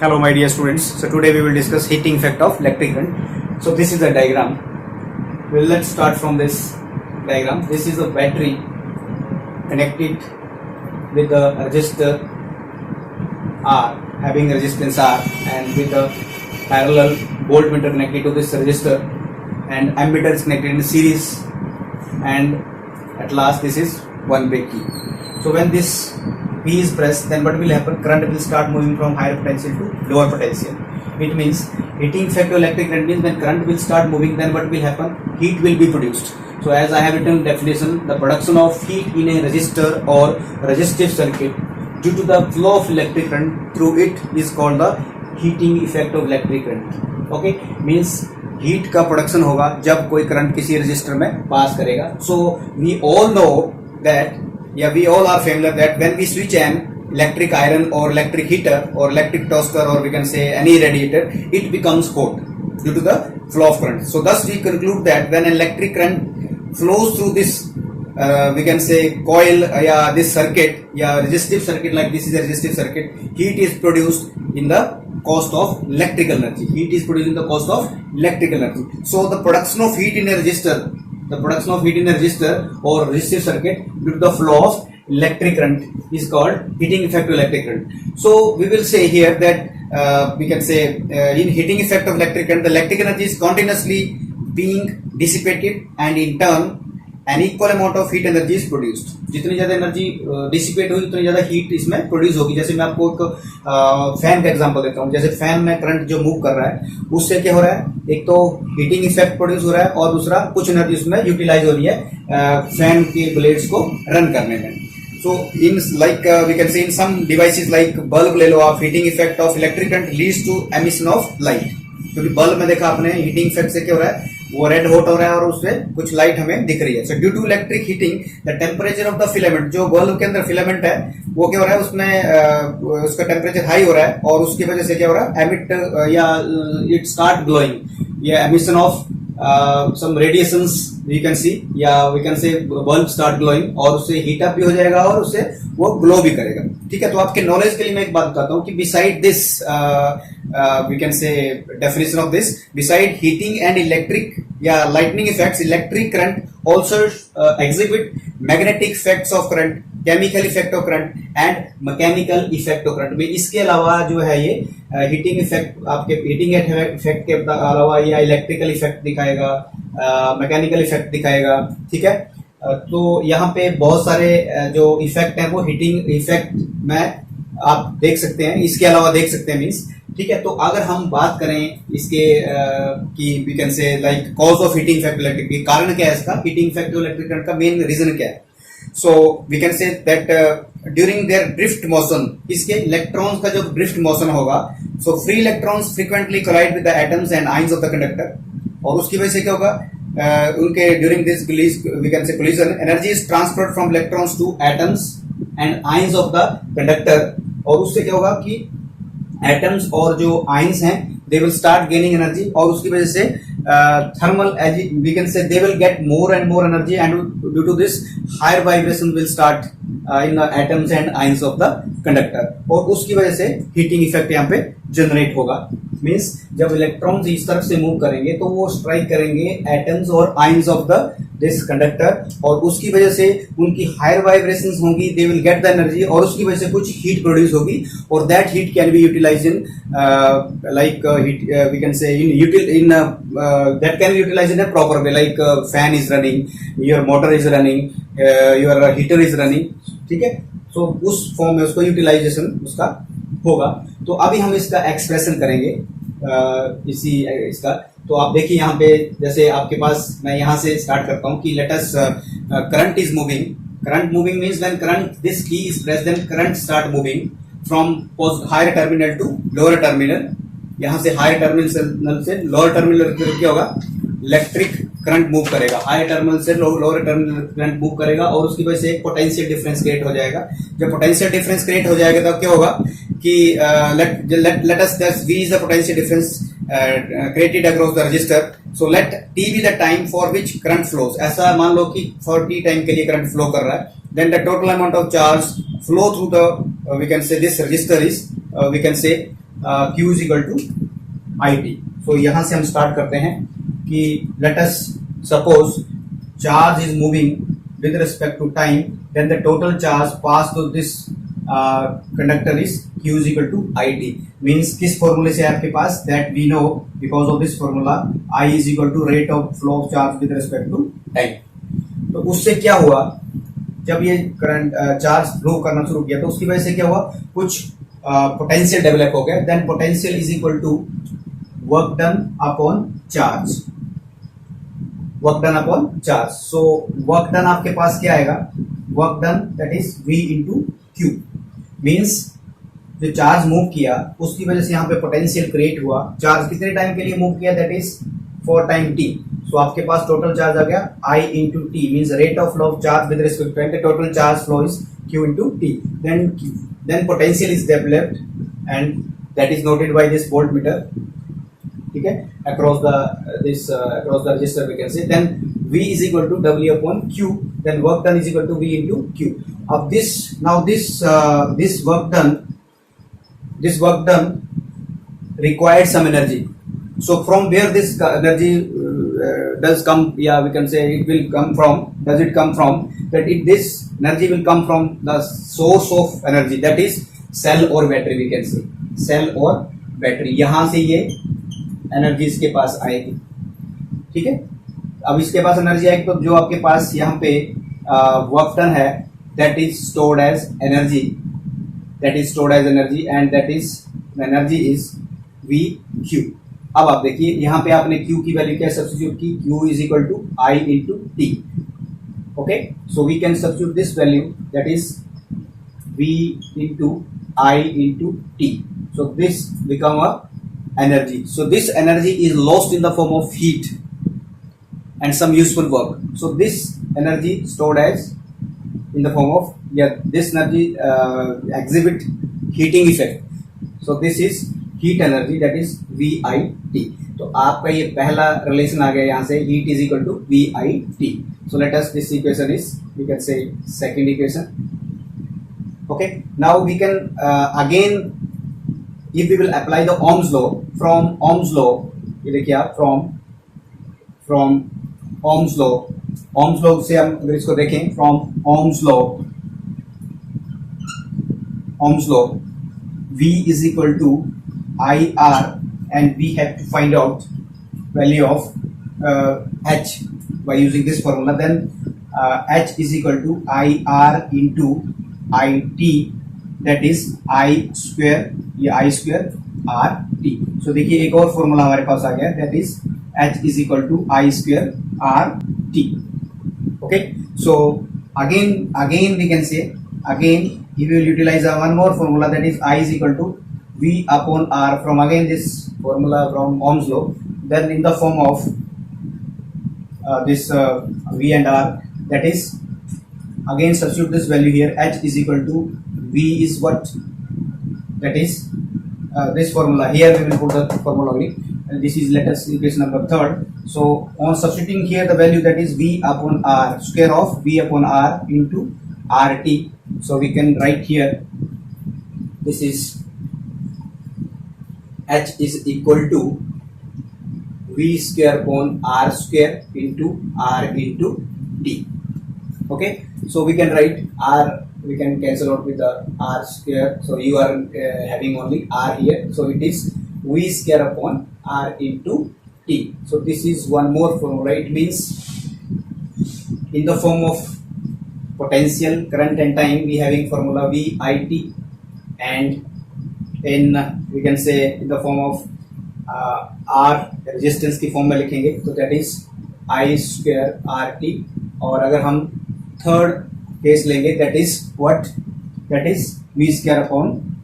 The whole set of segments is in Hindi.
Hello my dear students. So today we will discuss heating effect of electric current. So this is the diagram. Well, let's start from this diagram. This is a battery connected with a resistor R, having resistance R, and with a parallel voltmeter connected to this resistor, and ammeter is connected in series, and at last this is one big key. So when this P is pressed, then what will happen? Current will start moving from higher potential to lower potential. It means heating effect of electric current means when current will start moving, then what will happen? Heat will be produced. So as I have written definition, the production of heat in a resistor or resistive circuit due to the flow of electric current through it is called the heating effect of electric current. Okay, means heat का production होगा जब कोई current किसी resistor में pass करेगा. So we all know that, we all are familiar that when we switch an electric iron or electric heater or electric toaster, or we can say any radiator, it becomes hot due to the flow of current. So thus we conclude that when electric current flows through this we can say coil, this circuit, resistive circuit, like this is a resistive circuit, heat is produced in the cost of electrical energy. Heat is produced in the cost of electrical energy. So the production of heat in a resistor, or resistive circuit due to the flow of electric current is called heating effect of electric current. So we will say here that we can say in heating effect of electric current, the electric energy is continuously being dissipated, and in turn an equal amount of heat energy is produced. जितनी ज़्यादा एनर्जी डिसिपेट होगी उतनी ज़्यादा हीट इसमें प्रोड्यूस होगी. जैसे मैं आपको एक फैन का एग्जांपल देता हूँ. जैसे फैन में करंट जो मूव कर रहा है उससे क्या हो रहा है, एक तो हीटिंग इफेक्ट प्रोड्यूस हो रहा है और दूसरा कुछ एनर्जी उसमें यूटिलाइज हो रही है फैन के ब्लेड्स को रन करने में. So in like we can say in some devices like bulb ले लो आप, heating effect of electric current leads to emission of light. क्योंकि बल्ब में देखा आपने हीटिंग इफेक्ट से क्या हो रहा है, वो रेड हॉट हो रहा है और उससे कुछ लाइट हमें दिख रही है. So due to electric heating the temperature of the filament, जो बल्ब के अंदर फिलामेंट है वो क्या हो रहा है, उसमें उसका टेम्परेचर हाई हो रहा है और उसकी वजह से क्या हो रहा है, एमिट या इट स्टार्ट ग्लोइंग, या emission of some radiations we can see, या we can say bulb start glowing, और उससे हीट अप भी हो जाएगा और उससे वो ग्लो भी करेगा. ठीक है, तो आपके नॉलेज के लिए मैं एक बात बताता हूँ कि beside this we can say definition of this, beside heating and electric lightning effects, electric current also exhibit magnetic effects of current, chemical effect of current and mechanical effect of current. इसके अलावा जो है ये हीटिंग इफेक्ट, आपके हीटिंग इफेक्ट के अलावा या इलेक्ट्रिकल इफेक्ट दिखाएगा, मैकेनिकल इफेक्ट दिखाएगा. ठीक है, तो यहाँ पे बहुत सारे जो इफेक्ट हैं वो हीटिंग इफेक्ट में आप देख सकते हैं, इसके अलावा देख सकते हैं मीन्स. ठीक है, तो अगर हम बात करें इसके कि we can say like cause of heating effect electric, कारण क्या है इसका, हीटिंग इफेक्ट इलेक्ट्रिक करंट का मेन रीजन क्या है. So we can say that during their drift motion, इसके इलेक्ट्रॉन्स का जो ड्रिफ्ट मोशन होगा, so free electrons frequently collide with the atoms and ions of the conductor, और उसकी वजह से क्या होगा, उनके during this we can say collision energy is transferred from electrons two atoms and ions of the conductor, और उससे क्या होगा कि एटम्स और जो आयंस हैं they will start gaining energy, और उसकी वजह से thermal we can say they will get more and more energy, and due to this higher vibration will start in the atoms and ions of the conductor, और उसकी वजह से हीटिंग इफेक्ट यहाँ पे जनरेट होगा. मीन्स जब इलेक्ट्रॉन्स इस तरफ से मूव करेंगे तो वो स्ट्राइक करेंगे एटम्स और ions of the this conductor, और उसकी वजह से उनकी हायर वाइब्रेशंस होंगी, they will get the energy, और उसकी वजह से कुछ हीट प्रोड्यूस होगी, और that heat can be utilise in like we can say in that can be utilise in a proper way, like fan is running, your motor is running, your heater is running. ठीक है, सो उस फॉर्म में उसको यूटिलाइजेशन उसका होगा. तो अभी हम इसका एक्सप्रेशन करेंगे इसका. तो आप देखिए यहाँ पे, जैसे आपके पास, मैं यहाँ से स्टार्ट करता हूँ कि let us current is moving. Current moving means when current this key is pressed, then current start moving from higher terminal to lower terminal. यहाँ से हायर टर्मिनल से लोअर टर्मिनल क्या होगा, इलेक्ट्रिक करंट मूव करेगा, हायर टर्मिनल से लोअर टर्मिनल करंट मूव करेगा, और उसकी वजह से एक पोटेंशियल डिफरेंस क्रिएट हो जाएगा. जब पोटेंशियल डिफरेंस क्रिएट हो जाएगा तब क्या होगा कि let us just V is the potential difference created across the resistor. So let T be the time for which current flows. ऐसा मान लो कि for T time के लिए current flow कर रहा है. Then the total amount of charge flow through the we can say this resistor is we can say Q is equal to IT. So यहाँ से हम स्टार्ट करते हैं कि let us suppose charge is moving with respect to time, then the total charge passed through this conductor is Q is equal to IT. Means किस फॉर्मूले से आपके पास, that we know because of this formula I is equal to rate of flow of charge with respect to time. तो उससे क्या हुआ, जब ये करंट चार्ज फ्लो करना शुरू किया तो उसकी वजह से क्या हुआ, कुछ पोटेंशियल डेवलप हो गया. Then potential is equal to work done upon charge, work done upon charge. So work done आपके पास क्या आएगा, work done that is V into Q. Means जो चार्ज मूव किया उसकी वजह से यहाँ पे पोटेंशियल क्रिएट हुआ. चार्ज कितने टाइम के लिए मूव किया, that is for time t. So आपके पास टोटल चार्ज आ गया I into T, means rate of flow of charge with respect to time. Total charge flow is Q into T. Then potential is developed and that is noted by this volt meter. ठीक है, across the resistor we can say. Then V is equal to W upon Q. Then work done is equal to V into Q. Of this, now this work done required some energy. So from where this energy does come, yeah, we can say it will come from. Does it come from? This energy will come from the source of energy, that is cell or battery. We can say cell or battery. यहाँ से ये एनर्जी इसके पास आएगी. ठीक है, अब इसके पास एनर्जी आएगी तो जो आपके पास यहाँ पे वर्क डन है that is stored as energy, and that is energy is V Q. अब आप देखिए यहाँ पे आपने Q की वैल्यू क्या सब्स्टिट्यूट की, Q is equal to I into T. Okay, so we can substitute this value that is V into I into T. So this become a energy. So this energy is lost in the form of heat and some useful work. So this energy stored as in the form of, yeah, this energy exhibit heating effect. So this is heat energy, that is VIT. तो आपका ये पहला रिलेशन आ गया यहाँ से, heat is equal to VIT. So let us, this equation is, we can say second equation. Okay, now we can again, if we will apply the Ohm's law, from Ohm's law, ये देखिए आप from Ohm's law से हम अगर इसको देखें, from Ohm's law V is equal to IR, and we have to find out value of H by using this formula. Then H is equal to IR into IT, that is I square, ये I square R T. So देखिए एक और फॉर्मूला हमारे पास आ गया, that is H is equal to I square R T. Okay, so again we can say, again we will utilize one more formula, that is I is equal to V upon R, from again this formula from Ohm's law. Then in the form of this V and R, that is again substitute this value here. H is equal to V is what, that is this formula. Here we will put the formula only, and this is, let us equation number 3rd. So on substituting here the value, that is V upon R, square of V upon R into RT. So we can write here, this is H is equal to V square upon R square into R into T. Okay, so we can write R, we can cancel out with the R square, so you are having only R here, so it is V square upon R into T. So this is one more formula. It means in the form of potential, current and time, we having formula VIT, and in we can say in the form of R resistance की फॉर्म में लिखेंगे, तो that is I square RT. और अगर हम थर्ड केस लेंगे, that is what, that is V square upon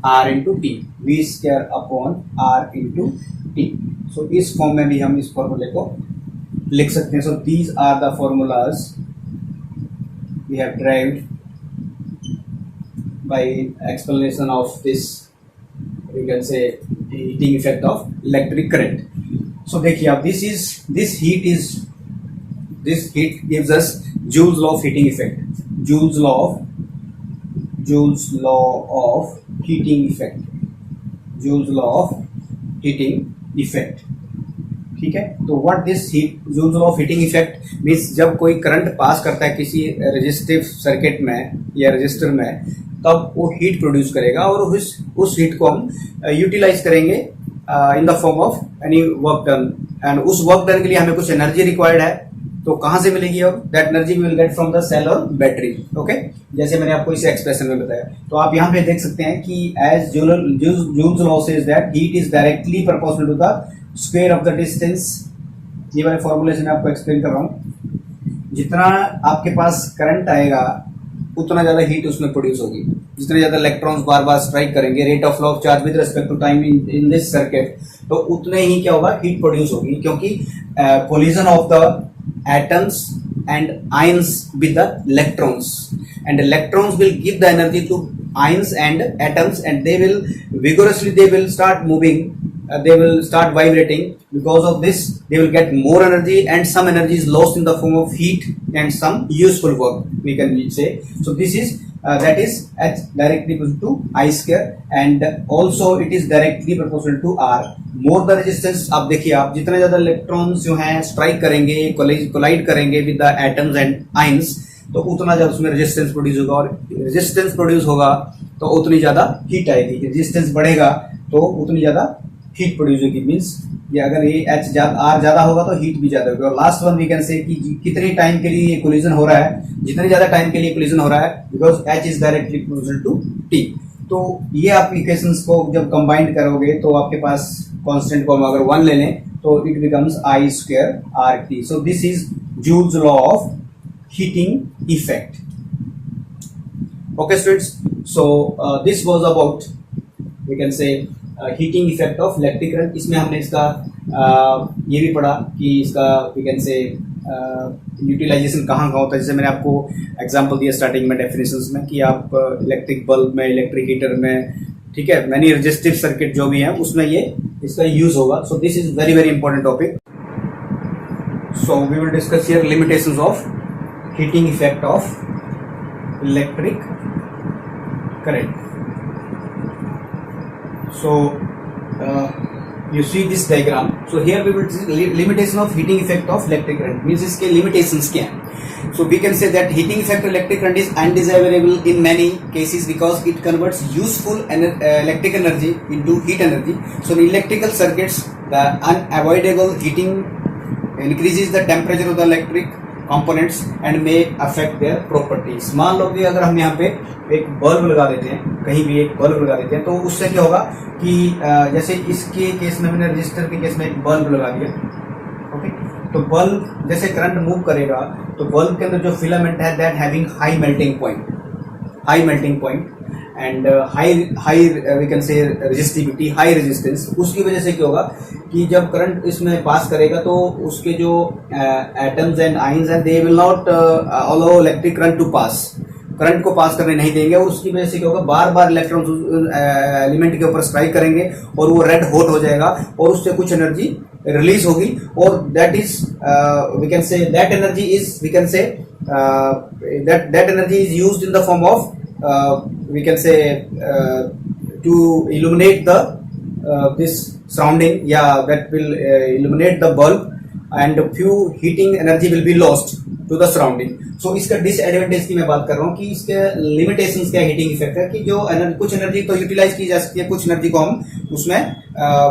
R into T, V square upon R into T. So इस फॉर्म में भी हम इस फॉर्मूले को लिख सकते हैं. So these are the formulas we have derived by explanation of this, we can say the heating effect of electric current. So देखिए अब this heat gives us Joule's law of heating effect. Joule's law of heating effect. Joules law of heating effect. ठीक है, तो what this heat joules law of heating effect means जब कोई करंट पास करता है किसी रेजिस्टिव सर्किट में या रजिस्टर में, तब वो हीट प्रोड्यूस करेगा और उस हीट को हम यूटिलाइज करेंगे इन the form of any work done, and उस वर्क डन के लिए हमें कुछ एनर्जी रिक्वायर्ड है, तो कहां से मिलेगी? अब that energy we will get from the cell और बैटरी। ओके, जैसे मैंने आपको इस एक्सप्रेशन में बताया, तो आप यहां पे देख सकते हैं कि as Joule's law says that heat is directly proportional to the square of the distance. ये वाले फॉर्मूले से मैं आपको एक्सप्लेन कर रहा हूं। जितना आपके पास करंट आएगा उतना ज्यादा हीट उसमें प्रोड्यूस होगी। जितने ज्यादा इलेक्ट्रॉन्स बार बार स्ट्राइक करेंगे, rate of flow of charge with respect to time in this circuit, तो उतने ही क्या होगा, हीट प्रोड्यूस होगी, क्योंकि collision of the atoms and ions with the electrons, and electrons will give the energy to ions and atoms, and they will vigorously, they will start moving, they will start vibrating. Because of this they will get more energy, and some energy is lost in the form of heat and some useful work, we can say. So this is that is H directly equal to I square, and also it is directly proportional to R. More the resistance, आप देखिए, आप जितने ज्यादा इलेक्ट्रॉन्स जो हैं स्ट्राइक करेंगे, कोलाइड करेंगे with the atoms and ions, तो उतना ज्यादा उसमें रेजिस्टेंस प्रोड्यूस होगा, और रेजिस्टेंस प्रोड्यूस होगा तो उतनी ज्यादा हीट आएगी। रेजिस्टेंस बढ़ेगा तो उतनी ज्यादा हीट प्रोड्यूस होगी। मीन्स ये अगर ये एच आर ज्यादा होगा तो हीट भी ज्यादा होगी। और लास्ट वन वी कैन से कि कितने टाइम के लिए कोलिजन हो रहा है, जितने ज्यादा टाइम के लिए कोलिजन हो रहा है, because H is directly proportional to T. तो ये आप इक्वेशंस को जब कंबाइन करोगे तो आपके पास कांस्टेंट को हम अगर 1 ले लें तो it becomes I square R T. So this is Joule's law of heating effect. Okay students, so this was about we can say heating effect of electric current. इसमें हमने इसका ये भी पढ़ा कि इसका वी कैन से यूटिलाइजेशन कहाँ होता है। जैसे मैंने आपको एग्जांपल दिया स्टार्टिंग में डेफिनेशंस में कि आप इलेक्ट्रिक बल्ब में, इलेक्ट्रिक हीटर में, ठीक है, मैनी रेजिस्टिव सर्किट जो भी है उसमें ये इसका यूज होगा। So this is very very important topic. So we will discuss here limitations of heating effect of electric current. So you see this diagram. So here we will see limitation of heating effect of electric current. Means इसके limitations क्या हैं? So we can say that heating effect of electric current is undesirable in many cases because it converts useful electric energy into heat energy. So in electrical circuits, the unavoidable heating increases the temperature of the electric components and may affect their properties. मान लो कि अगर हम यहाँ पे एक बल्ब लगा देते हैं, कहीं भी एक बल्ब लगा देते हैं, तो उससे क्या होगा कि जैसे इसके केस में मैंने रजिस्टर के केस में एक बल्ब लगा दिया। ओके, तो बल्ब जैसे करंट मूव करेगा तो बल्ब के अंदर जो फिलामेंट है that having high melting point and high we can say resistivity, high resistance. उसकी वजह से क्या होगा कि जब करंट इसमें पास करेगा तो उसके जो एटम्स एंड आयंस हैं they will not allow electric current to pass, current को पास करने नहीं देंगे। और उसकी वजह से क्या होगा, बार बार इलेक्ट्रॉन एलिमेंट के ऊपर स्ट्राइक करेंगे और वो रेड हॉट हो जाएगा और उससे कुछ एनर्जी रिलीज होगी। और that is we can say that energy is we can say that energy is used in the form of we can say to illuminate the this surrounding, that will illuminate the bulb, and few heating energy will be lost to the surrounding. So इसका डिसएडवांटेज की मैं बात कर रहा हूँ कि इसके लिमिटेशंस क्या हीटिंग इफेक्ट है कि जो कुछ एनर्जी तो यूटिलाइज की जा सकती है, कुछ एनर्जी को हम उसमें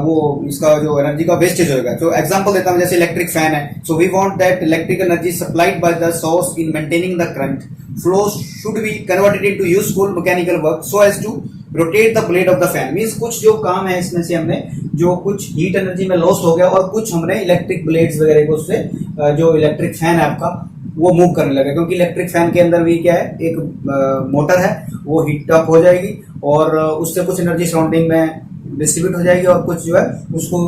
वो इसका जो एनर्जी का वेस्टेज होगा। तो एग्जांपल देता हूँ, जैसे इलेक्ट्रिक फैन है। So we want that electric energy supplied by the source in maintaining the current flow should be converted into useful mechanical work so as to rotate the blade of the fan. Means कुछ जो काम है इसमें से हमने जो कुछ हीट एनर्जी में लॉस्ट हो गया और कुछ हमने इलेक्ट्रिक ब्लेड्स वगैरह को उससे जो इलेक्ट्रिक फैन है आपका वो मूव करने लगे, क्योंकि इलेक्ट्रिक फैन के अंदर भी क्या है, एक मोटर है, वो हीट अप हो जाएगी और उससे कुछ एनर्जी सराउंडिंग में डिस्ट्रीब्यूट हो जाएगी और कुछ जो है उसको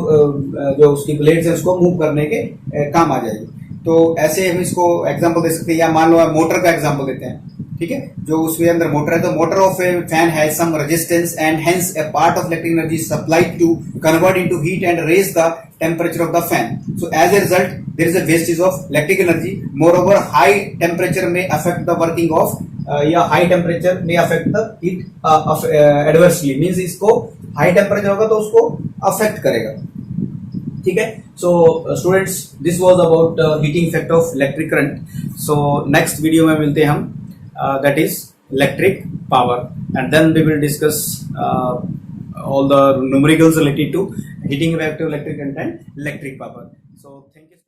जो उसकी ब्लेड्स है उसको मूव करने के काम आ जाएगी। तो ऐसे हम इसको एग्जांपल दे सकते हैं, या मान लो मोटर का एग्जांपल देते हैं, ठीक है, जो उसके अंदर मोटर है, तो motor of a fan has some resistance and hence a part of electric energy supplied to convert into heat and raise the temperature of the fan. So as a result there is a wastage of electric energy. Moreover high temperature में अफेक्ट द वर्किंग ऑफ या high temperature may affect the heat adversely, means इसको हाई टेम्परेचर होगा तो उसको अफेक्ट करेगा, ठीक है। So students, this was about heating effect of electric current. So next video में मिलते हैं हम, that is electric power, and then we will discuss all the numericals related to heating effect of electric current and electric power. So thank you.